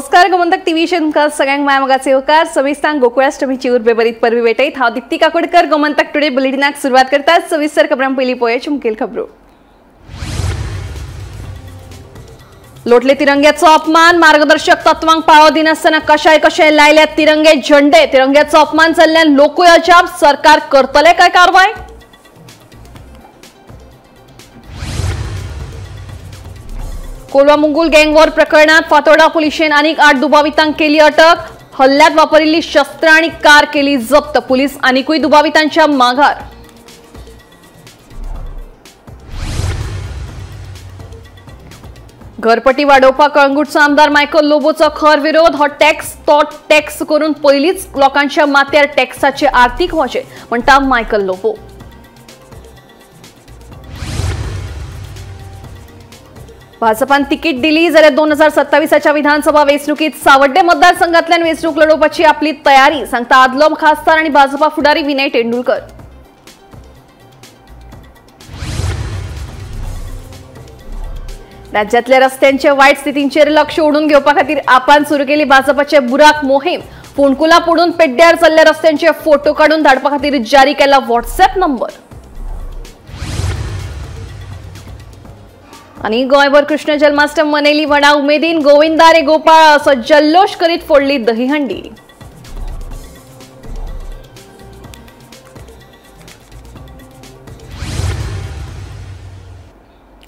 नमस्कार गोमंतक टीव्हीचे तुमकां सगळ्यांक मायमोगाचे येवकार सविस्तार गोकुळाष्टमीची उर्बेभरीत परबी भेटयत हांव दिप्ती काकोडकर गोमंतक टुडे बुलेटिनाक सुरवात करतात। सविस्तर खबरां पयलीं पळोवया मुखेल खबरो। लोटले तिरंग्याचो अपमान, मार्गदर्शक तत्वांक पाळो दिनासतना कशाय कशे लायल्यात तिरंगे झेंडे, तिरंग्याचो अपमान जाल्ल्यान लोकूय अजाप, सरकार करतले काय कारवाय? कोलवा मुंगूल गँगवॉर प्रकरणात फातोर्डा पुलिसेन आनीक 8 दुबावितांक केली अटक। हल्ल्यात वापरिल्ली शस्त्र आणि कार केली जप्त, पुलीस आनीकूय दुबावितांच्या माघार। घरपट्टी वाडोवपाक कळंगूटचो आमदार मायकल लोबोचो खर विरोध। हो टॅक्स करून पयलींच लोकांच्या माथ्यार टॅक्साचे आर्थीक वजे, म्हणटा मायकल लोबो। भाजपान तिकीट दिली जाल्यार 2027च्या विधानसभा वेंचणुकीत सावड्डे मतदारसंघातल्यान वेंचणूक लडोवपाची आपली तयारी, सांगता आदलो खासदार आणि भाजपा फुडारी विनय तेंडुलकर। राज्यातल्या रस्त्यांचे वायट स्थितींचेर लक्ष ओडून घेवपा खातीर आपान सुरू केली भाजपाचे बुराक मोहीम। फोंडकुला पडून पेड्ड्यार जाल्ल्या रस्त्यांचे फोटो काढून धाडपा खातीर जारी केला व्हॉट्सअॅप नंबर। आणि गोयभर कृष्ण जन्माष्टमी मनयली व्हडा उमेदीन। गोविंदा रे गोपाळ असो जल्लोष करीत फोडली दहीहंडी।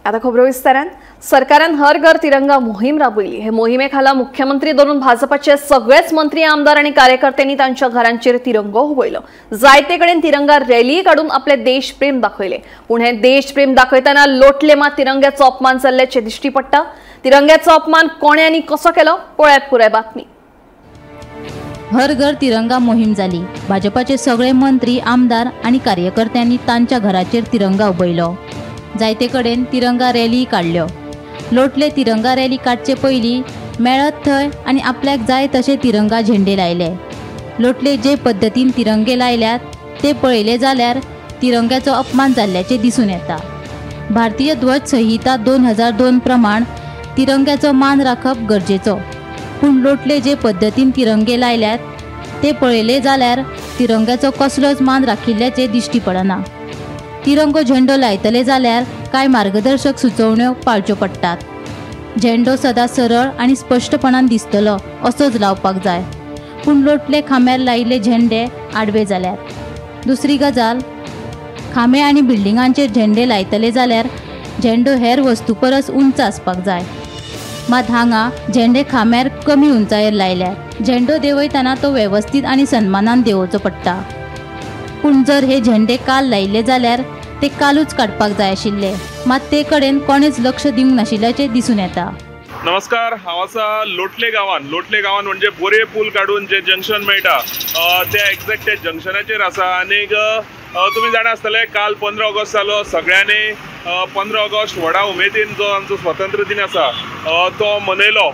आता खबरो विस्तारान। सरकारान हर घर तिरंगा मोहीम राबयली। हे मोहिमे खाला मुख्यमंत्री धरून भाजपाचे सगळेच मंत्री, आमदार आणि कार्यकर्त्यांनी तांच्या घरांचेर तिरंगो हुबयलो। जायते कडेन तिरंगा रॅली काढून आपले देशप्रेम दाखयले। पूण हे देशप्रेम दाखयताना लोटले मात तिरंग्याचो अपमान जाल्ल्याचे दिश्टी पडटा। तिरंग्याचो अपमान कोणे आनी कसो केलो पळयात पुराय बातमी। हर घर तिरंगा मोहीम जाली। भाजपाचे सगळे मंत्री, आमदार आणि कार्यकर्त्यांनी तांच्या घराचेर तिरंगा उबयलो। जायते कडेन तिरंगा रॅली काढल्यो। लोटले तिरंगा रॅली काडचे पयलीं मेळत थंय आनी आपल्याक जाय तशे तिरंगा झेंडे लायले। लोटले जे पद्दतीन तिरंगे लायल्यात ते पळयले जाल्यार तिरंग्याचो अपमान जाल्ल्याचे दिसून येता। भारतीय ध्वज संहिता 2002 प्रमाण तिरंग्याचो मान राखप गरजेचो, पूण लोटले जे पद्दतीन तिरंगे लायल्यात ते पळयले जाल्यार तिरंग्याचो कसलोच मान राखिल्ल्याचे दिश्टी पडना। तिरंगो झेंडो लायतले जाल्यार कांय मार्गदर्शक सुचोवण्यो पाळच्यो पडटात। झेंडो सदां सरळ आनी स्पश्टपणान दिसतलो असोच लावपाक जाय, पूण लोटले खांब्यार लायिल्ले झेंडे आडवे जाल्यात। दुसरी गजाल, खांबे आनी बिल्डिंगांचेर झेंडे लायतले जाल्यार झेंडो हेर वस्तू परस उंच आसपाक जाय, मात हांगा झेंडे खांब्यार कमी उंचायेर लायल्यात। झेंडो देंवयतना तो वेवस्थीत आनी सन्मानान देंवोवचो पडटा, पूण जर हे झेंडे काल लायिल्ले जाल्यार ते कालूच काडपाक जाय आशिल्ले, मात ते कडेन कोणेच लक्ष दिवंक नाशिल्ल्याचे दिसून येता। नमस्कार, हांव आसा लोटले गांवांत म्हणजे बोरे पूल काडून जे जंक्शन मेळटा ते एक्झॅक्ट ते जंक्शनाचेर आसा। आनीक तुमी जाणा आसतले काल 15 ऑगस्ट जालो। सगळ्यांनी 15 ऑगस्ट व्हडा उमेदीन जो आमचो स्वतंत्र दिन आसा तो मनयलो।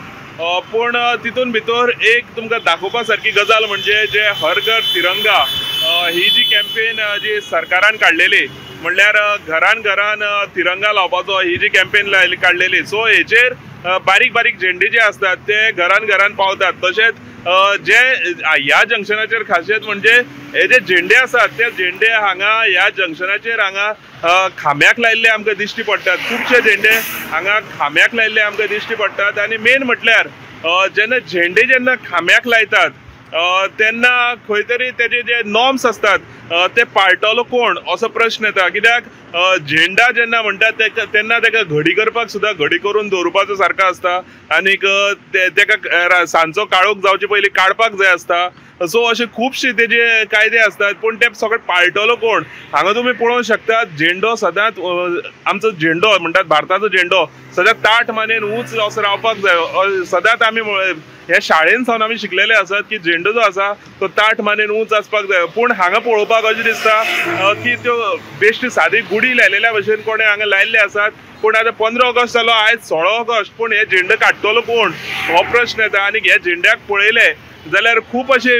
पूण तितून भितर एक तुमकां दाखोवपा सारकी गजाल म्हणजे जे हर घर तिरंगा ही जी कॅम्पेन जी सरकारान काडलेली, म्हणल्यार घरान घरान तिरंगा लावपाचो ही जी कॅम्पेन काडलेली, सो हेचेर बारीक बारीक झेंडे जे असतात ते घरान घरान पावतात। तशेंच जे ह्या जंक्शनाचेर खासियत म्हणजे हे जे झेंडे असतात ते झेंडे हांगा ह्या जंक्शनाचेर हांगा खांब्याक लायिल्ले आमकां दिश्टी पडटात। खुबशे झेंडे हांगा खांब्याक लायिल्ले आमकां दिश्टी पडटात। आनी मेन म्हटल्यार जेन्ना झेंडे जेन्ना खांब्याक लायतात तेन्ना खंय तरी तेजे जे नॉर्म्स असतात ते पाळटलो कोण असो प्रश्न येता। कित्याक झेंडा जेन्ना म्हणटात तेन्ना तेका घडी करपाक सुद्दां घडी करून दवरपाचो सारको आसता, आनीक तेका सांजचो काळोख जावचे पयलीं काडपाक जाय आसता। सो अशे खुबशे तेजे कायदे असतात, पूण ते सगळे पाळटलो कोण? हांगा तुमी पळोवंक शकतात झेंडो सदांच आमचो झेंडो म्हणटात भारताचो झेंडो सदांच ताठ मानेन उंच असो रावपाक जाय। सदांच आमी ह्या शाळेन सावन आमी शिकलेले आसात की झेंडो जो आसा तो ताठ मानेन उंच आसपाक जाय। पूण हांगा पळोवपाक अशें दिसता की त्यो बेश्टी सादी गुडी लायलेल्या भशेन कोणे हांगा लायिल्ले आसात। पूण आतां 15 ऑगस्ट जालो, आयज 16 ऑगस्ट, पूण हे झेंडे काडटलो कोण हो प्रश्न येता। आनी हे झेंड्याक पळयले जाल्यार खूब अशे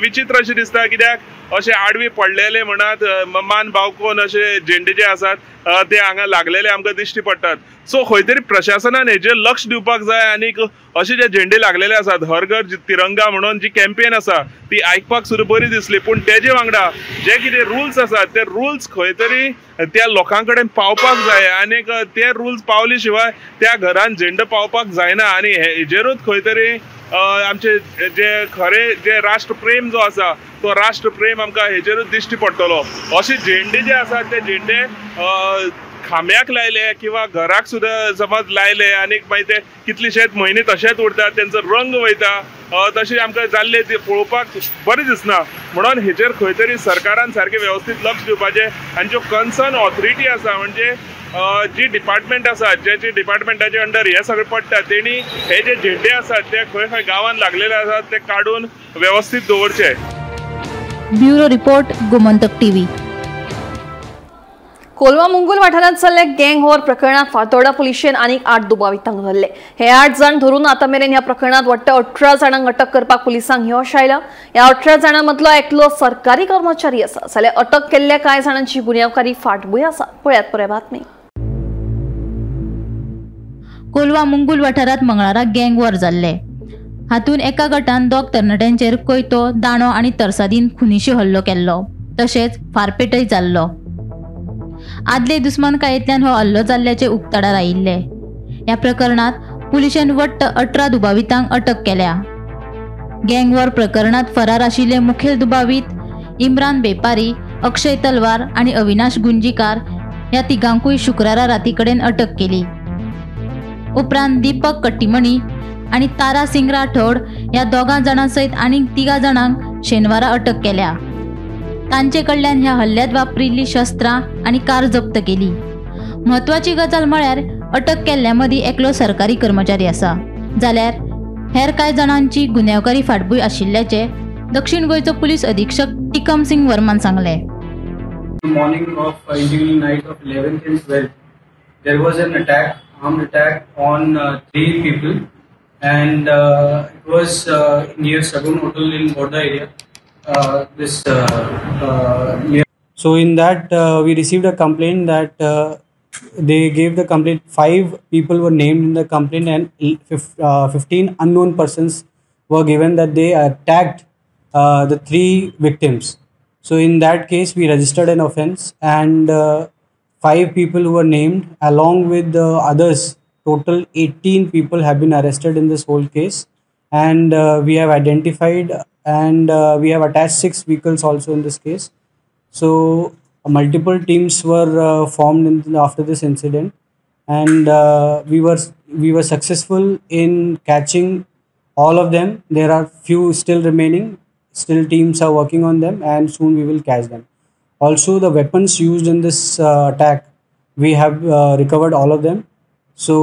विचित्र अशें दिसता, कित्याक अशे आडवी पडलेले म्हणत मान बावकोन अशे झेंडे जे आसात ते हांगा लागलेले आमकां दिश्टी पडटात. सो खंय तरी प्रशासनान हेजेर लक्ष दिवपाक जाय आनी अशे जे झेंडे लागलेले आसात हर घर तिरंगा म्हणून जी कॅम्पेन आसा ती आयकपाक सुद्दां बरी दिसली. पूण तेजे वांगडा जे कितें रुल्स आसात ते रुल्स खंय तरी त्या लोकां कडेन पावपाक जाय आनी ते रुल्स पावले शिवाय त्या घरान झेंडो पावपाक जायना. आनी हेजेरूच खंय तरी आमचे जे खरे जे राष्ट्रप्रेम जो आसा तो राष्ट्रप्रेम आमकां हेजेरूच दिश्टी पडटलो. अशे झेंडे जे आसात ते झेंडे खांब्याक लायले किंवा घराक सुद्दां समज लायले आनी मागीर ते कितलेशेच म्हयने तशेंच उरता तेंचो रंग वयता तशें आमकां जाल्ले ते पळोवपाक बरें दिसना. म्हणून हेजेर खंय तरी सरकारान सारकें वेवस्थीत लक्ष दिवपाचें आनी ज्यो कन्सर्न ऑथॉरिटी आसा म्हणजे जी डिपार्टमेंट आसा जे डिपार्टमेंटाचे अंडर हे सगळें पडटा तेणी हे जे झेंडे आसात ते खंय खंय गांवांत लागलेले आसात ते काडून वेवस्थीत दवरचे. Bureau report Gomantak TV. Colva Mungul वाठारात चल्ल्या गँग वॉर प्रकरणात फातोर्डा पुलिशेन आनीक 8 दुबावितांक धरले. हे 8 जाण धरून आता मेरेन ह्या प्रकरणात वाडटे 18 जाणांक अटक करपाक पुलिसांक यश आयला. ह्या 18 जाणां मदलो एकलो सरकारी कर्मचारी आसा जाल्यार अटक केल्ल्या कांय जाणांची गुन्यांवकारी फाटभूंय आसा. पळयात पुराय बातमी. कोलवा मुंगूल वाठारात मंगळारा गँग वॉर जाल्ले. हातून एका गटान 2 तरणाट्यांचेर कोयतो, दाणो आनी तरसादीन खुनीशी हल्लो केल्लो तशेंच फारपेटय जाल्लो. आदले दुस्मानकायेंतल्यान हो हल्लो जाल्ल्याचे उक्ताडार आयिल्ले. ह्या प्रकरणात पुलिशेन वट्ट 18 दुबावितांक अटक केल्या. गँग वॉर प्रकरणात फरार आशिल्ले मुखेल दुबावीत इम्रान बेपारी, अक्षय तलवार आनी अविनाश गुंजीकार ह्या तिगांकूय शुक्रारा राती कडेन अटक केली. उपरांत दीपक कट्टीमणी आनी तारा सिंग राठोड ह्या 2 जाणां सयत आनीक 3 जाणांक शेनवारा अटक केल्या. तांचे कडल्यान ह्या हल्ल्यांत वापरिल्ली शस्त्रां आनी कार जप्त केली. म्हत्वाची गजाल म्हळ्यार अटक केल्ल्या मदीं एकलो सरकारी कर्मचारी आसा जाल्यार हेर कांय जाणांची गुन्यांवकारी फाटभूंय आशिल्ल्याचे दक्षिण गोंयचो पुलीस अधीक्षक टिकम सिंग वर्मान सांगले. Morning of intervening night of 11th and 12th, there was an attack, armed attack on 3 people, and it was near Sagun Hotel in Borda area. So in that we received a complaint that they gave the complaint. 5 people were named in the complaint and 15 unknown persons were given that they attacked the 3 victims. So in that case we registered an offence and 5 people who were named along with the others, total 18 people have been arrested in this whole case, and we have identified and we have attached 6 vehicles also in this case. So multiple teams were formed after this incident, and we were successful in catching all of them. There are few still remaining. Still teams are working on them and soon we will catch them. Also the weapons used in this attack, we have recovered all of them. So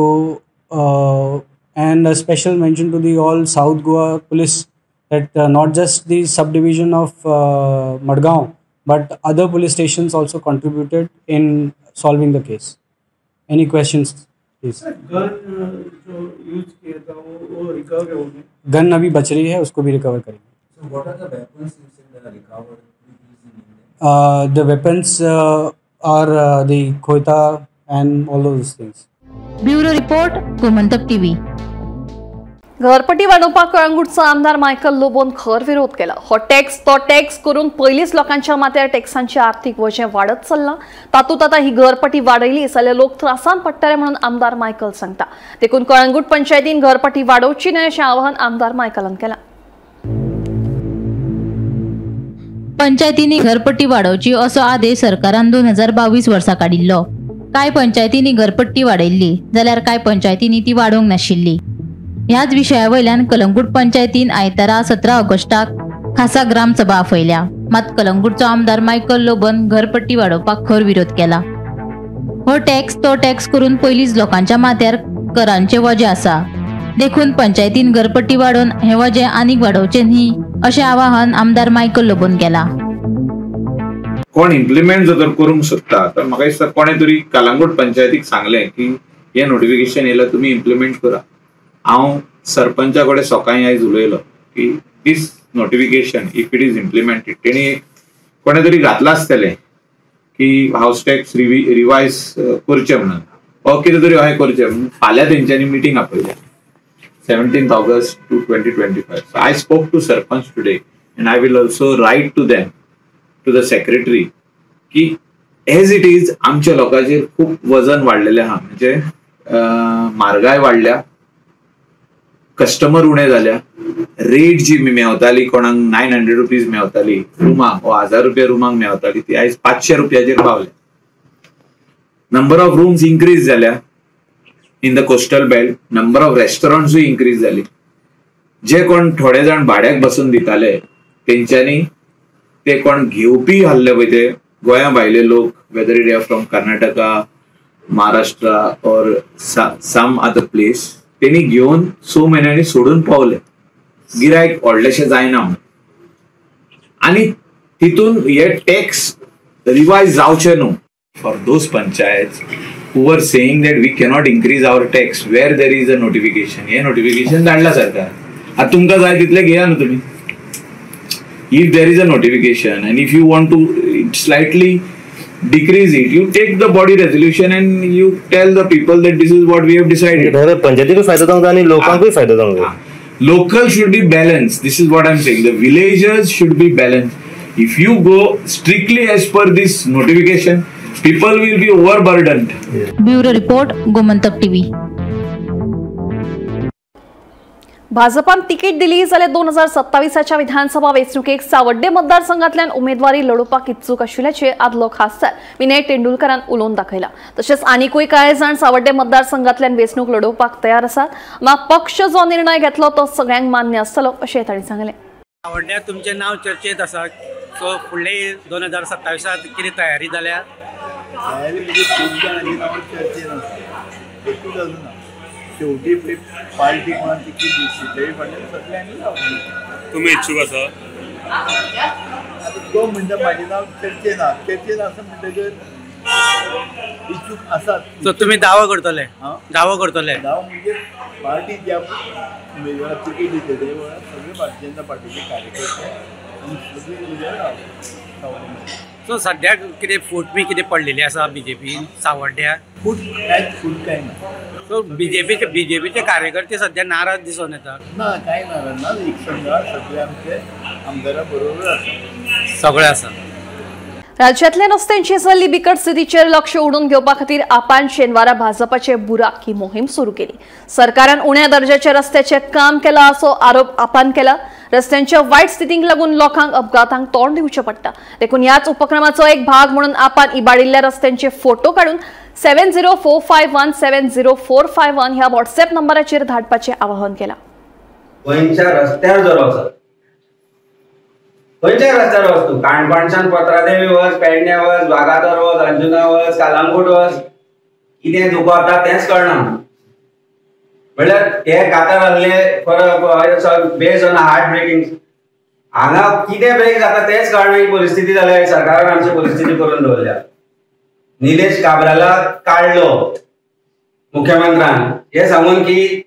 and a special mention to the all South Goa police that not just the subdivision of Madgaon but other police stations also contributed in solving the case. Any questions please? Gun जो use KIA था वो recover हो गया. Gun अभी बच रही है, उसको भी रिकवर करेंगे. So what are the weapons you said that recovered? The weapons are the khoita and all those things. Bureau report Gomantak TV. घरपट्टी वाडोवपाक कळंगूटचो आमदार मायकल लोबोन खर विरोध केला. हो टॅक्स तो टॅक्स करून पयलींच लोकांच्या माथ्यार टॅक्सांचे आर्थीक वजें वाडत चल्लां. तातूंत आतां ही घरपट्टी वाडयली जाल्यार लोक त्रासान पडटले म्हणून आमदार मायकल सांगता. देखून कळंगूट पंचायतीन घरपट्टी वाडोवची न्हय अशें आवाहन आमदार मायकलान केलां. पंचायतींनी घरपट्टी वाडोवची असो आदेश सरकारान 2022 वर्सा काडिल्लो. कांय पंचायतींनी घरपट्टी वाडयल्ली जाल्यार कांय पंचायतींनी ती वाडोवंक नाशिल्ली. ह्याच विशया वयल्यान कलंगूट पंचायतीन आयतारा 17 ऑगस्टाक खासा ग्रामसभा आपयल्या. मात कलंगूटचो आमदार मायकल लोबन घरपट्टी वाडोवपाक खर विरोध केला. हो टॅक्स तो टॅक्स करून पयलींच लोकांच्या माथ्यार करांचे वजें आसा. देखून पंचायतीन घरपट्टी वाडोवन हे वजें आनीक वाडोवचें न्ही अशें आवाहन आमदार मायकल लोबन केला. कोण इम्प्लिमेंट जर करूंक सोदता तर म्हाका दिसता कोणे तरी कलंगूट पंचायतीक सांगलें की हे नोटिफिकेशन येयला तुमी इम्प्लिमेंट करा. हांव सरपंचा कडेन सकाळीं आयज उलयलो की this notification if it is implemented तेणी कोणे तरी घातला आसतलें की हाऊस टॅक्स रिवायज करचे म्हणून वा कितें तरी अशें करचें म्हणून फाल्यां तेंच्यांनी meeting आपयल्या 17th August 2025. So I spoke to Sarpanch today and I will also write to them, to the secretary, की as it is आमच्या लोकांचेर खूप वजन वाडलेलें आहा, म्हणजे म्हारगाय वाडल्या, कस्टमर उणे जाल्या, रेट जी मेवताली कोणाक 900 रुपीज मेवताली रुमाक वा 1000 रुपया रुमाक मेवताली ती आयज 500 रुपयाचेर पावल्या. नंबर ऑफ रूम्स इन्क्रीज जाल्या in the coastal belt, number of restaurants increase जाली. जे कोण थोडे जाण भाड्याक बसून दिताले तेंच्यांनी ते कोण घेवपी आहले पळय ते गोंया भायले लोक, whether it are from Karnataka, Maharashtra और सम अदर प्लेस, तेणी घेवन 6 म्हयन्यांनी सोडून पावले. गिरायक व्हडलेशें जायना म्हणून. आनी तितून हे टॅक्स रिवायज जावचे न्हू for those panchayat who were saying that we cannot increase our tax where there is a notification. हे notification धाडला सरकार. आता तुमका जाय तितले घेया न्हू तुम्ही. If there is a notification and if you want to slightly decrease it, you take the body resolution and you tell the people that this is what we have decided. पंचायतीक फायदो जावंक जाय आनी लोकांकूय फायदो जावंक जाय. Local should be balanced. This is what I'm saying. The villagers should be balanced. If you go strictly as per this notification, people will be overburdened. Bureau report, Gomantak TV. भाजपान तिकीट दिली जाल्यार 2027च्या विधानसभा वेंचणुकेक सावड्डे मतदारसंघातल्यान उमेदवारी लढोवपाक इत्सूक आशिल्ल्याचे आदलो खासदार विनय तेंडुलकरान उलोवन दाखयला. तशेंच आनीकूय कांय जाण सावड्डे मतदारसंघातल्यान वेंचणूक लढोवपाक तयार आसात. पक्ष जो निर्णय घेतलो तो सगळ्यांक मान्य आसतलो अशें तांणी सांगलें. सावड्ड्यात तुमचें नांव चर्चेत आसा, सो फुडले 2027 कितें तयारी जाल्या? तयारी म्हणजे खूप जाणांची नांव चर्चेन आसा, एकूच अजून ना. शेवटी पार्टी कोणाक तिकीट दिवची तेवूय फाटल्यान सगळ्यांनी लावली. तुम्ही इच्छुक आसा? आतां तो म्हणटा म्हाजें नांव चर्चेन आसा म्हणटकच इच्छुक आसात. सो तुमी दावो करतले? दावो करतले? दावो म्हणजे पार्टी ज्या उमेदवाराक तिकीट दिता ते सगळे भारतीय जनता पार्टीचे कार्यकर्ते आनी सगळी उमेदवार. सो सद्याक कितें फूट बी कितें पडलेली आसा बीजेपीन सावड्ड्या? फूट कांय ना. सो बीजेपीचे कार्यकर्ते सध्या नाराज दिसून येतात. ना कांय नाराज ना, एक संघात सगळे आमचे आमदारा बरोबर आसा, सगळे आसा. राज्यातल्या रस्त्यांची जाल्ली बिकट स्थितीचेर लक्ष ओडून घेवपा खातीर आपान शेनवारा भाजपाचे बुराक ही मोहीम सुरू केली. सरकारान उण्या दर्जाच्या रस्त्याचे काम केला असो आरोप आपान केला. रस्त्यांच्या वायट स्थितीक लागून लोकांक अपघातांक तोंड दिवचें पडटा. देखून ह्याच उपक्रमाचो एक भाग म्हणून आपान इबाडिल्ल्या रस्त्यांचे फोटो काढून 7045170451 ह्या व्हॉट्सअप नंबराचेर धाडपाचें आवाहन केलां. गोंयच्या रस्त्यार जर वचत, खंयच्याय रस्त्यार वच तूं, काणकोणच्यान पत्रादेवी वच, पेडणे वच, वागातोर वच, अंजुना वच, कालांगूट वच, कितें दुखता तेंच कळना. म्हणल्यार हे कातर आहले बेस्ड ऑन हार्ट ब्रेकिंग, हांगा कितें ब्रेक जाता तेंच कळना. ही परिस्थिती जाल्या, सरकारान आमची परिस्थिती करून दवरल्या. निलेश काब्रालाक काडलो मुख्यमंत्र्यान हे सांगून की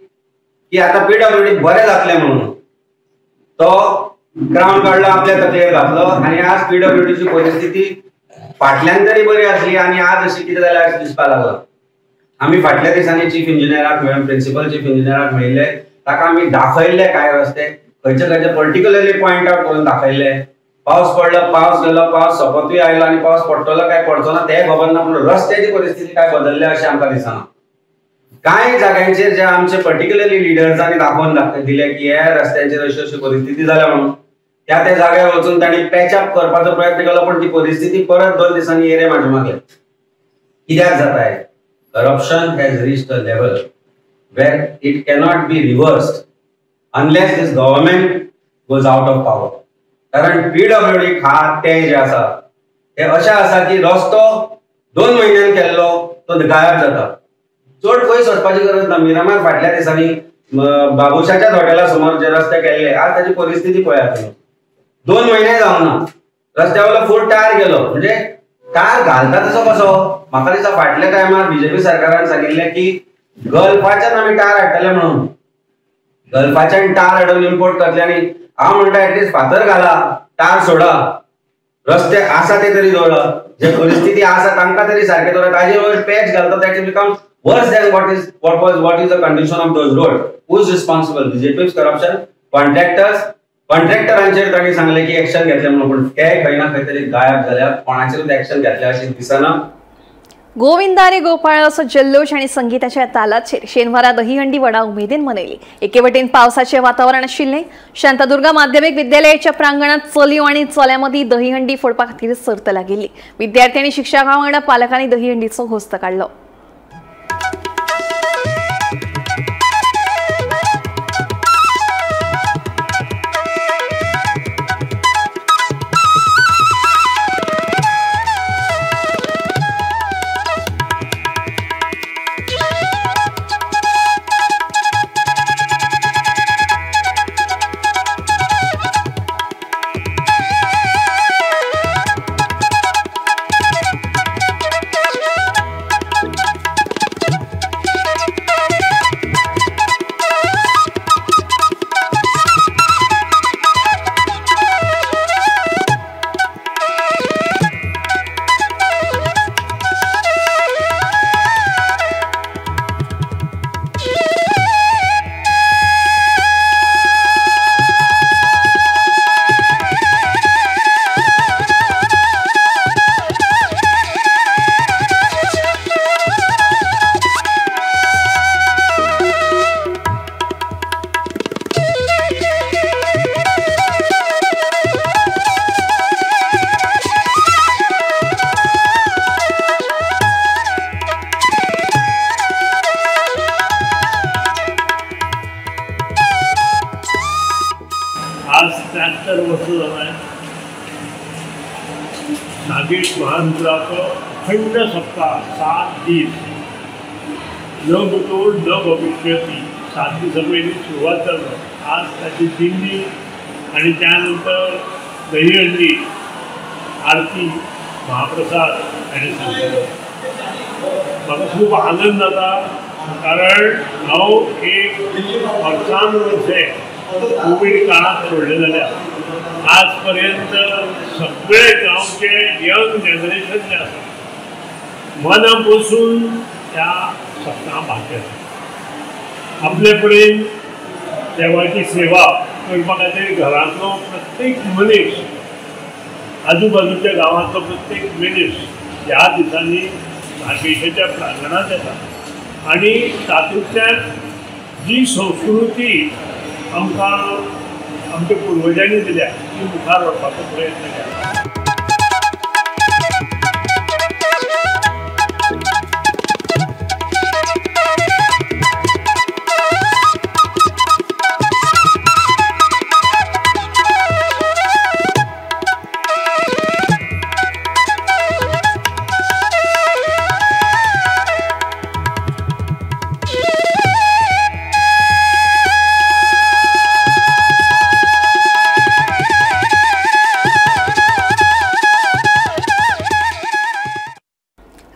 आता PWD बरें जातलें म्हणून. तो ग्राउंड काडलो, आपल्या तकलेर घातलो आनी आज PWDची परिस्थिती फाटल्यान तरी बरी आसली आनी आज अशी कितें जाल्यार अशें दिसपाक लागला. आमी फाटल्या दिसांनी चीफ इंजिनियराक मेळून प्रिंसिपल चीफ इंजिनियराक मेळिल्ले, ताका आमी दाखयल्ले काय रस्ते खंयचे पर्टिक्युलरली पॉइंट आउट करून दाखयल्ले. पावस पडलो, पावस गेलो, पावस सोंपतूय आयलो आनी पावस पडटलो काय पडचो ना तें खबर ना, पूण रस्त्याची परिस्थिती काय बदलल्या अशें आमकां दिसना. कांय जाग्यांचेर जे आमचे पर्टिक्युलरली लिडर्सांनी दाखोवन दिले की हे रस्त्यांचेर अशी अशी परिस्थिती जाल्या म्हणून, त्या जाग्यार वचून तांणी पॅचअप करपाचो प्रयत्न केलो, पण ती परिस्थिती परत 2 दिसांनी येरे मारून मारले. कित्याक जाता हे? Corruption has reached a level where it cannot be reversed unless this government goes out of power. कारण PWD खात ते जे आसा ते अशें आसा की रस्तो 2 म्हयन्यान केल्लो तो गायब जाता. चड खंय सोदपाची गरज ना. मिरामार फाटल्या दिसांनी बाबुशाच्या हॉटेला समोर जे रस्ते केल्ले, आज ताची परिस्थिती पळयात. 2 म्हयने जावंक ना, रस्त्यावयलो फूल टायर गेलो. म्हणजे टायर घालता तसो कसो? म्हाका दिसता फाटल्या टायमार BJP सरकारान सांगिल्लें की गल्फाच्यान आमी टायर हाडटले म्हणून. गल्फाच्यान टायर हाडून इम्पोर्ट करतले आनी हांव म्हणटा एटलीस्ट फातर घाला, टायर सोडा. रस्ते आसा ते तरी दवरप, जे परिस्थिती आसा तांकां तरी सारखे दवरप, ताजे वयर पॅच घालता दॅट बिकम्स वर्स than what is the condition of those road. Who is responsible? BJP's corruption, कॉन्ट्रॅक्टरांचेर तांणी सांगले की ऍक्शन घेतले म्हणून, पण ते खंय ना खंय तरी गायब जाल्या, कोणाचेरूच ऍक्शन घेतल्या अशें दिसना. गोविंदा रे गोपाळ असो जल्लोष आणि संगीताच्या तालाचेर शेनवारा दहीहंडी व्हडा उमेदीन मनयली. एके वटेन पावसाचे वातावरण आशिल्ले. शांतादुर्गा माध्यमिक विद्यालयाच्या प्रांगणात चलयो आणि चल्यां मदीं दहीहंडी फोडपा खातीर सर्त लागिल्ली. विद्यार्थी आनी शिक्षकां वांगडा पालकांनी दहीहंडीचो घोस्त काडलो. आज 73 वर्ष झालं नागेश महारुद्राचं अखंड सप्ताह 7 दीस न भूतो न भविष्यती 7 दिवसापैकी सुरुवात झालं. आज त्याची दिंडी आणि त्यानंतर दहीहंडी आरती महाप्रसाद आणि संकल्प म्हाका खूप आनंद जाता, कारण हांव एक वर्सान वर्षे कोविड काळात सोडले जाल्यार आज पर्यंत सगळे गांवचे यंग जनरेशन जे आसा मना बसून त्या सप्तका भाग घेता. आपले कडेन देवाची सेवा करपा खातीर घरांतलो प्रत्येक मनीस, आजूबाजूच्या गांवांतलो प्रत्येक मनीस ह्या दिसांनी नागेशाच्या प्रांगणात येता आणि तातूंतल्यान जी संस्कृती आमकां आमच्या पुर्वजांनी दिल्या ती मुखार व्हरपाचो प्रयत्न केला.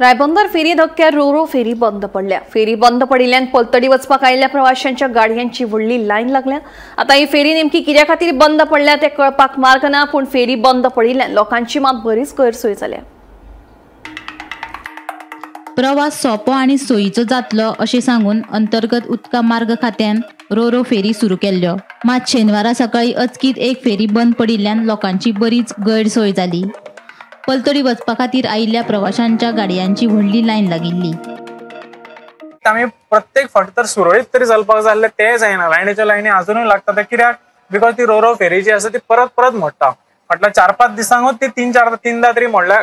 रायबंदर फेरी धक्क्यार रोरो फेरी बंद पडल्या. फेरी बंद पडिल्ल्यान पलतडी वचपाक आयिल्ल्या प्रवाशांच्या गाडयांची व्हडली लायन लागल्या. आता ही फेरी नेमकी कित्या खातीर बंद पडल्या ते कळपाक मार्ग ना, पूण फेरी बंद पडिल्ल्यान लोकांची मात बरीच गैरसोय जाल्या. प्रवास सोपो आणि सोयीचो जातलो अशें सांगून अंतर्गत उदका मार्ग खात्यान रोरो फेरी सुरू केल्ल्यो. मात शेनवारा सकाळी अचकीत एक फेरी बंद पडिल्ल्यान लोकांची बरीच गैरसोय जाली. पलतडी वचपा खातीर आयिल्ल्या प्रवाशांच्या गाडयांची व्हडली लायन लागिल्ली. आमी प्रत्येक फावटी तर सुरळीत तरी चलपाक जाय जाल्यार ते जायना. लायनीच्या लायनी अजूनय लागता. ते कित्याक? बिकॉज ती रोरो फेरी जी आसा ती परत परत मोडटा. फाटल्या 4-5 दिसांकूच ती 3-4 तरी मोडल्या.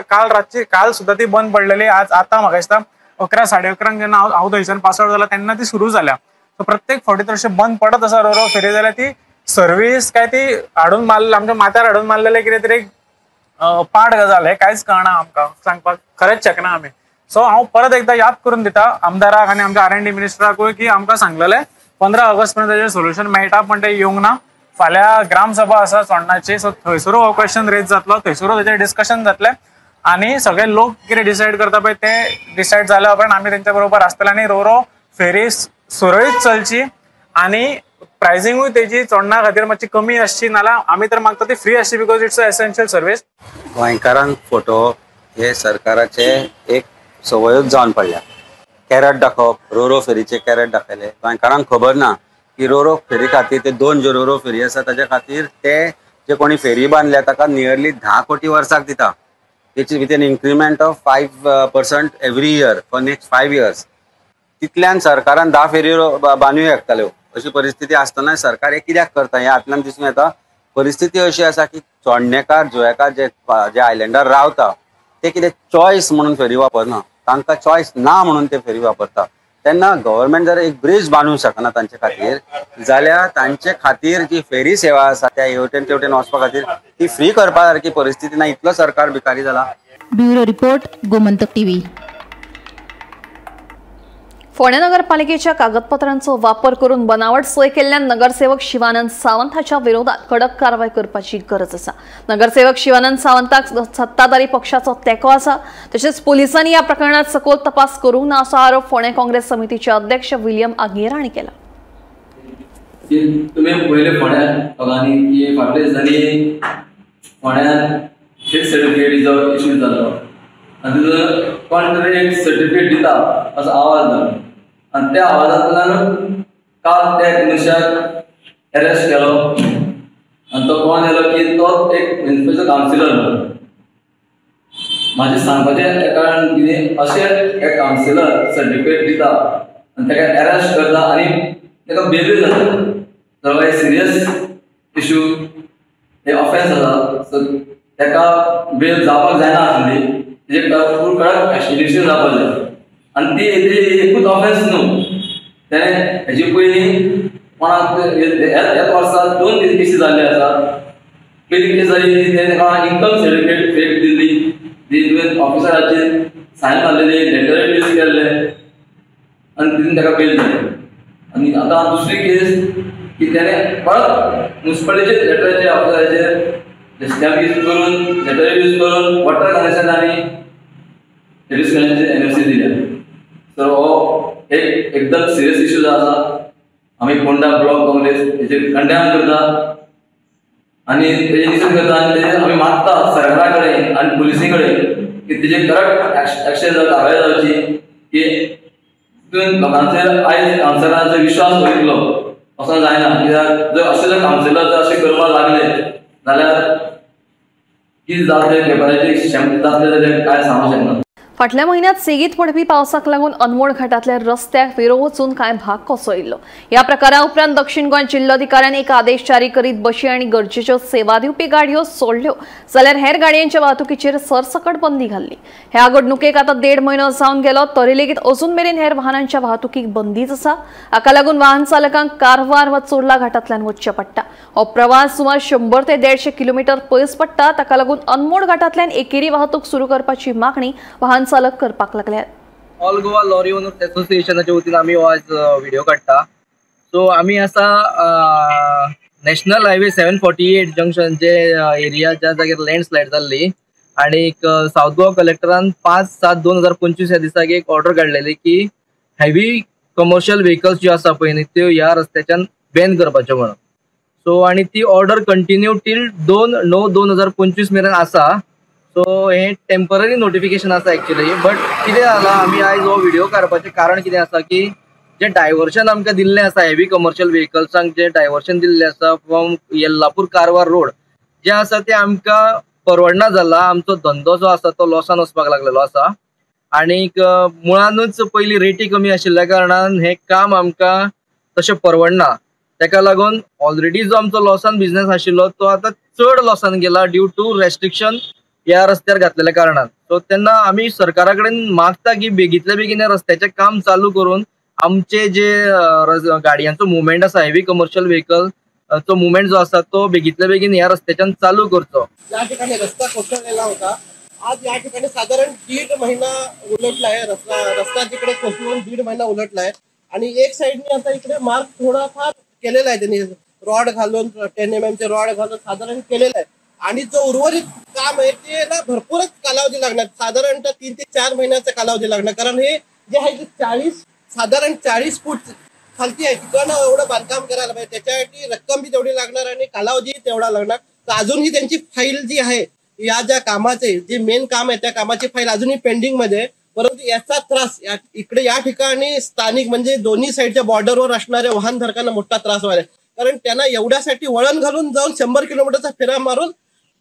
काल सुद्धा ती बंद पडलेली. आता म्हाका दिसता 11-11:30 जेन्ना हांव थंयच्यान पास आउट जाला तेन्ना ती सुरू जाल्या. सो प्रत्येक फावटी तर अशें बंद पडत आसा रोरो फेरी जाल्यार ती सर्वीस काय ती हाडून मारलेली, आमच्या माथ्यार हाडून मारलेले कितें तरी पाड गजाल. हे कांयच कळना आमकां सांगपाक, खरेंच शकना आमी. सो हांव परत एकदा याद करून दिता आमदाराक आनी आमच्या R&D मिनिस्टराकूय की आमकां सांगलेले 15 ऑगस्ट पर्यंत ताचेर सोल्युशन मेळटा, पण ते येवंक ना. फाल्यां ग्रामसभा आसा चोडणाची, सो थंयसरूय हो क्वेश्चन रेज जातलो, थंयसरूय ताचेर डिस्कशन जातलें आनी सगळे लोक कितें डिसायड करता पळय ते डिसायड जाल्या उपरांत आमी तेंच्या बरोबर आसतले आनी रोरो फेरी सुरळीत चलची आनी प्राइसिंगूय तेजी चोडना खातीर मातशी कमी आसची नाल्यार आमी तर मागता ती फ्री आसची because it's a essential service. गोंयकारांक फोटो हे सरकाराचे एक सवयच जावन पडल्या. कॅरेट दाखोवप, रोरो फेरीचे कॅरेट दाखयले. गोंयकारांक खबर ना की रोरो फेरी खातीर ते 2 ज्यो रोरो फेरी आसा ताच्या खातीर ते जे कोणी फेरी बांदल्या ताका नियरली 10 कोटी वर्साक दिता. तेची with an increment of 5% every year for next 5 years. तितल्यान सरकारान 10 फेरी बांदूं शकताल्यो अशी परिस्थिती आसतना सरकार हे कित्याक करता हे हातल्यान दिसून येता. परिस्थिती अशी आसा की चोडणेकार जुंवेकार जे आयलँडार रावता ते कितें चॉयस म्हणून फेरी वापरना, तांकां चॉयस ना म्हणून ते फेरी वापरता. तेन्ना गव्हर्मेंट जर एक ब्रिज बांदूंक शकना तांचे खातीर जाल्यार तांचे खातीर जी फेरी सेवा आसा त्या हेवटेन तेवटेन वचपा खातीर ती फ्री करपा सारकी परिस्थिती ना. इतलो सरकार भिकारी जाला. Bureau report, Gomantak TV. फोंडे नगरपालिकेच्या कागदपत्रांचो वापर करून बनावट सय केल्ल्यान नगरसेवक शिवानंद सावंत हाच्या विरोधात कडक कारवाय करपाची गरज आसा. नगरसेवक शिवानंद सावंताक सत्ताधारी पक्षाचो तेंको आसा. तशेंच पोलिसांनी ह्या प्रकरणात सखोल तपास करूंक ना असो आरोप फोंडे काँग्रेस समितीचे अध्यक्ष विलियम आगीर हांणी केला. तुम्ही पहिले फोंड्यात बघानी की फाटल्या दिसांनी फोंड्यात एक सर्टिफिकेटीचो इश्यू जालो आनी कोण तरी एक सर्टिफिकेट दिता असो आवाज जालो आनी त्या आवाजांतल्यान काल त्या मनशाक अरेस्ट केलो आनी तो कोण येलो की तो एक म्युनिसिपल कावन्सिलर. माझे सांगपाचें कारण कितें अशें एक कावन्सिलर सर्टिफिकेट दिता आनी ताका अरेस्ट करता आनी ताका बेलूय जाता. तर सिरियस इश्यू हे ऑफेन्स आसा सो ताका बेल जावपाक जायना आसली. तेजे फूल कडक डिसिजन जावपाक जाय आनी ती एकूच ऑफेन्स न्हू. तेणें हेजी पयलीं कोणाक ह्याच वर्सा 2 केसी जाल्ले आसा. पयली केस जाली तेणें ताका इन्कम सर्टिफिकेट फेक दिल्ली. तुवें ऑफिसराचेर सायन मारलेली, लेटर यूज केल्ले आनी तितून ताका बेल जाली. आनी आतां दुसरी केस की तेणें परत म्युनिसिपालिटीचे लेटराचेर ऑफिसराचेर स्टॅम्प यूज करून लेटर यूज करून वॉटर कनेक्शन आनी सर्वीस कनेक्शनची एनओसी दिल्या. तर हो एक एकदम सिरियस इश्यू जो आसा. आमी फोंडा ब्लॉक काँग्रेस हेचेर कंडेम करता आनी तेजे निशेध करता आनी तेजेर आमी मागता सरकारा कडेन आनी पुलिसी कडेन की तेजेर करेक्ट एक्शन कारवाय जावची की तितून लोकांचेर आयज कावन्सिलरांचो विश्वास उरलो असो जायना. कित्याक जर अशे जर कावन्सिलर जर अशें करपाक लागले जाल्यार कितें जातलें पेपराचेर शॅम्प जातलें जाल्यार कांय सांगूंक शकना. फाटल्या महिन्यात सेगीत पडपी पावसाक लागून अनमोड घाटातल्या रस्त्याक वेरो वचून कांय भाग कोसळिल्लो. ह्या प्रकारा उपरांत दक्षिण गोंय जिल्लोधिकाऱ्यान एक आदेश जारी करीत बशी आनी गरजेच्यो सेवा दिवपी गाडयो सोडल्यो जाल्यार हेर गाडयांच्या वाहतुकीचेर सरसकट बंदी घाल्ली. ह्या घडणुकेक आतां 1.5 म्हयनो जावन गेलो तरी लेगीत अजून मेरेन हेर वाहनांच्या वाहतुकीक बंदीच आसा. हाका लागून वाहन चालकांक कारवार वा चोरला घाटांतल्यान वचचें पडटा. हो प्रवास सुमार 100 ते 150 किलोमीटर पयस पडटा. ताका लागून अनमोड घाटांतल्यान एकेरी वाहतूक सुरू करपाची मागणी वाहन चालक करपाक लागल्यात. ऑल गोवा लॉरी ओनर्स असोसिएशनाच्या वतीन आमी आज व्हिडिओ काडटा. सो आमी आसा national highway 748 junction J area ज्या जाग्यार लँडस्लायड जाल्ली आनी साऊथ गोवा कलेक्टरान 5/7/2025 ह्या दिसाक एक ऑर्डर काडलेली की हेवी कमर्शियल व्हेकल्स ज्यो आसा पळय न्ही त्यो ह्या रस्त्याच्यान बॅन करपाच्यो म्हणून. सो आनी ती ऑर्डर कंटिन्यू टील 2/9/2025 मेरेन आसा. सो हे टेम्पररी नोटिफिकेशन आसा एक्चुअली. बट कितें जाला आमी आयज हो व्हिडिओ काडपाचें कारण कितें आसा की जे डायव्हर्शन आमकां दिल्लें आसा हेवी कमर्शियल व्हेकल्सांक जे डायव्हर्शन दिल्लें आसा फ्रॉम येल्लापूर कारवार रोड जे आसा ते आमकां परवडना जाला. आमचो धंदो जो आसा तो लॉसान वचपाक लागलेलो आसा आनीक मुळानूच पयलीं रेटी कमी आशिल्ल्या कारणान हें काम आमकां तशें परवडना. ताका लागून ऑलरेडी जो आमचो लॉसान बिझनेस आशिल्लो तो आतां चड लॉसान गेला ड्यू टू रेस्ट्रिक्शन ह्या रस्त्यार घातलेल्या कारणान. सो तेन्ना आमी सरकारा कडेन मागता की बेगीतल्या बेगीन रस्त्याचें काम चालू करून आमचे जे गाडयांचो मुवमेंट आसा हेवी कमर्शियल व्हेकल तो मुवमेंट जो आसा तो बेगीतल्या बेगीन ह्या रस्त्याच्यान चालू करचो. या ठिकाणी रस्ता कोसळलेला होता. आज या ठिकाणी साधारण 1.5 महिना उलटलाय. रस्ता तिकडे कोसळून 1.5 महिना उलटलाय आणि एक साईडने आता इकडे मार्ग थोडाफार केलेला आहे त्यांनी रॉड घालून 10 mm चे रॉड घालून साधारण केलेला आहे आणि जो उर्वरित काम आहे ते ना भरपूरच कालावधी लागणार. साधारणतः 3 ते 4 महिन्याचा कालावधी लागणार कारण हे जे आहे ते साधारण 40 फूट खालती आहे, तिकडनं एवढं बांधकाम करायला पाहिजे, त्याच्यासाठी रक्कम बी तेवढी लागणार आणि कालावधी तेवढा लागणार. तर अजूनही त्यांची फाईल जी आहे या ज्या कामाचे जे मेन काम आहे त्या कामाची फाईल अजूनही पेंडिंग मध्ये. परंतु याचा त्रास इकडे या ठिकाणी स्थानिक म्हणजे दोन्ही साईडच्या बॉर्डरवर असणाऱ्या वाहनधारकांना मोठा त्रास व्हायला, कारण त्यांना एवढ्यासाठी वळण घालून जाऊन 100 किलोमीटरचा फेरा मारून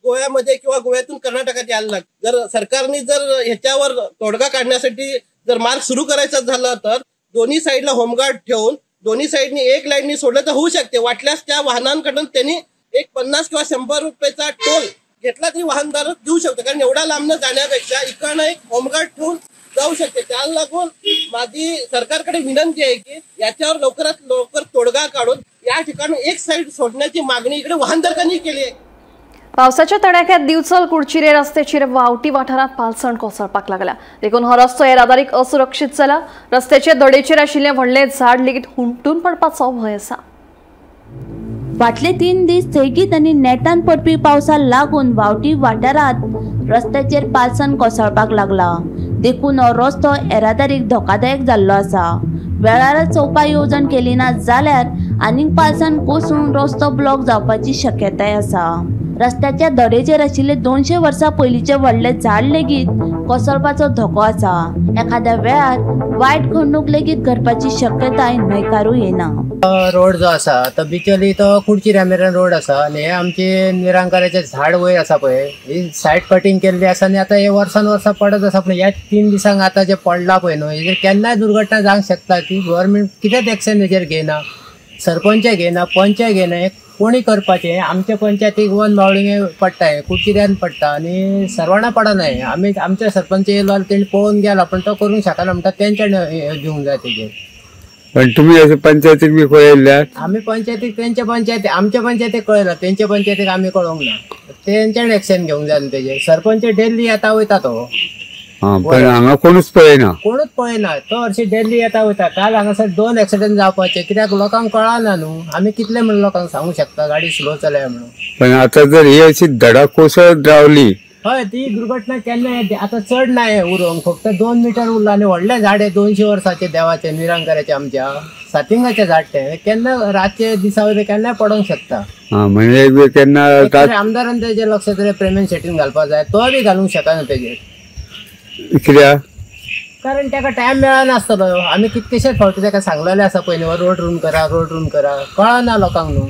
गोव्यामध्ये किंवा गोव्यातून कर्नाटकात यायला लागतं. जर सरकारने जर ह्याच्यावर तोडगा काढण्यासाठी जर मार्ग सुरू करायचा झाला तर दोन्ही साईडला होमगार्ड ठेवून दोन्ही साईडनी एक लाईननी सोडलं तर होऊ शकते. वाटल्यास त्या वाहनांकडून त्यांनी एक 50 किंवा 100 रुपयाचा टोल घेतला तरी वाहनदार देऊ शकतो, कारण एवढ्या लांबनं जाण्यापेक्षा इकडनं एक होमगार्ड ठेवून जाऊ शकते. त्याला लागून माझी सरकारकडे विनंती आहे की याच्यावर लवकरात लवकर तोडगा काढून या ठिकाणी एक साईड सोडण्याची मागणी इकडे वाहनधारकांनी केली आहे. पावसाच्या तडाख्यात दिवचल कुडचिरे रस्त्याची वावटी वाठारात पालसण कोसळपाक लागला. देखून हो रस्तो येरादारीक असुरक्षीत जाला. रस्त्याचे दडेचेर आशिल्ले व्हडले झाड लेगीत हुमटून पडपाचो भंय आसा. फाटले 3 दीस सेगीत आनी नेटान पडपी पावसा लागून वावटी वाठारात रस्त्याचेर पालसण कोसळपाक लागला. देखून हो रस्तो येरादारीक धोकादायक जाल्लो आसा. वेळारच उपाय येवजण केली ना जाल्यार आनीक पालसण कोसळून रस्तो ब्लॉक जावपाची शक्यताय आसा. रस्त्याच्या दडेचेर आशिल्ले 200 वर्सां पयलींचे व्हडले झाड लेगीत कोसळपाचो धोको आसा. एखाद्या वेळार वायट घडणूक लेगीत घडपाची शक्यताय न्हयकारूं येना. रोड जो आसा तो बिचली तो कुडचिऱ्या मेरेन रोड आसा आनी हे आमचे निरांकाराचे झाड वयर आसा पळय ही सायड कटींग केल्ली आसा आनी आतां हे वर्सान वर्सां पडत आसा. पूण ह्या 3 दिसांक आतां जे पडला पळय न्हू हेजेर केन्नाय दुर्घटना जावंक शकता. ती गव्हर्मेंट कित्याच एक्शन हेजेर घेयना, सरपंच घेयना, पंच घेयना. हे कोणी करपाचें? आमच्या पंचायतीक वन बावळिंगे पडटा, हे कुडचिऱ्यान पडटा आनी सर्वांना पडना. आमी आमच्या सरपंच येयलो तेणी पळोवन गेला पण तो करूंक शकना म्हणटा तेंच्यानी दिवंक जाय तेजेर. पण तुम्ही असे पंचायतीक बी कळयल्यात? आम्ही पंचायतीक तेंच्या पंचायती आमच्या पंचायतीक कळयला, तेंच्या पंचायतीक आमी कळोवंक ना. तेंच्यानी एक्शन घेवंक जाय तेजेर. सरपंच डेली येता वयता तो, पण हांगा कोणूच पळयना. कोणूच पळयना. तो हरशी डेली येता वयता. काल हांगासर 2 एक्सिडेंट जावपाचे. कित्याक लोकांक कळना न्हू. आमी कितले म्हणून लोकांक सांगू शकता गाडी स्लो चलया म्हणून. पण आता जर ही अशी धडा कोसळत रावली हय ती दुर्घटना केन्ना येते. आता चढ नाही उरोंक, फक्त 2 मीटर उरला आनी व्हडले झाड आहे 200 वर्साचे देवाचे निरांकाराचे आमच्या सातिंगाचे झाड ते केन्ना रातचे दिसा वयले केन्नाय पडोंक शकता. म्हणजे केन्ना आमदारान तेजेर लक्ष तरी पेमेंट सेटींग घालपाक जाय. तो बी घालूंक शकना तेजेर. कित्याक? कारण ताका टायम मेळनासतलो. आमी कितकेशेच फावटी ताका सांगलेले आसा पयलीं रोड रूम करा, रोड रूम करा. कळना लोकांक न्हू.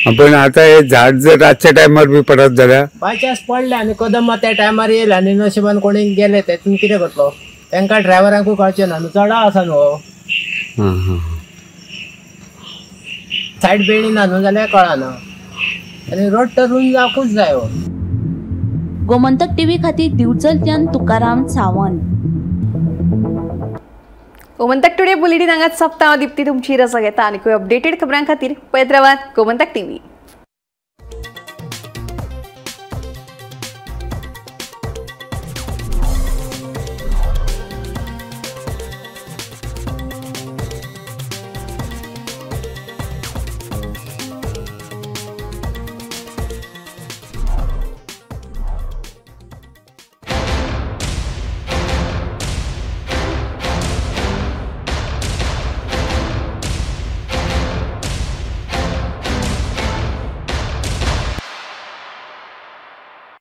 पण आता हे झाड जर रातच्या टायमार बी पडत जाल्यार बाय चान्स पडले आनी कदम त्या टायमार येयले आनी नशिबान कोणी गेले तेतून कितें करतलो? तांकां ड्रायव्हरांकूय कळचें ना न्हू. चढा आसा न्हू. सायड बेळी ना न्हू जाल्यार कळना आनी रोड टरून जावकूच जाय. गोमंतक टीव्ही खातीर दिवचलच्यान तुकाराम सावंत. गोमंतक टुडे बुलेटिन हांगाच सोंपता. हांव दिप्ती तुमची रजा घेता. आनी अपडेटेड खबरां खातीर पळयत रावात गोमंतक टीव्ही.